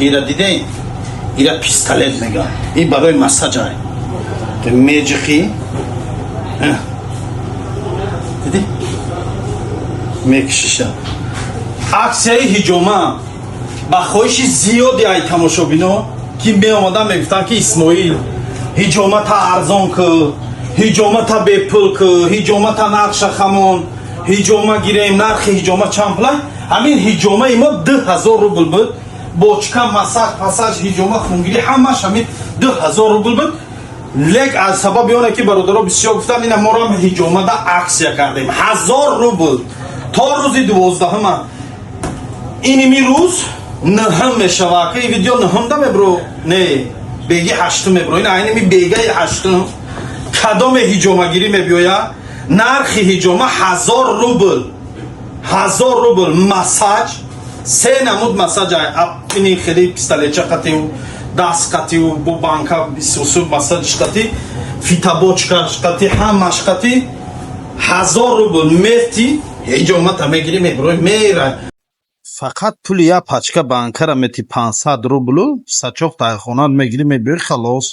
ира дидем ира пистолет меган ин барои массаҷай меҷихӣ диди мекишиша аксияи ҳиҷома ба хоҳиши зиёди ай тамошобино ки меомадан мегуфтанд ки исмоил ҳиҷомата арзон кӯ ҳиҷомата бепул кӯ ҳиҷомата нақша хамон ҳиҷома гирем нархи ҳиҷома чанд пулай ҳамин ҳиҷомаи мо 2000 рубл буд бочка массаж пассаж ҳиҷома хунгирӣ ҳамаш ҳамин 2000 рубл буд лек аз сабаби оне ки бародаро бисёр гуфтанд ина моро ҳиҷомада аксия кардем 1000 рубл то рӯзи 12 иними рӯз нҳм мешавад ки видео нҳмда мебро не беги 8 мебро ин айними бегаи 8 кадоме ҳиҷомагирӣ мебиёяд нархи ҳиҷома 1000 рубл 1000 рубл массаж се намуд массаж ини хели пистолетча қативу даст қативу бо банка бисусу массажиш қатӣ фитабочкаш қатӣ ҳамаш қатӣ 1000 рубл мефти ҳиҷомата мегирӣ меброи мера фақат пули я пачка банкара мети 500 рублу сачоқ тайхонат мегирӣ мебиёи халос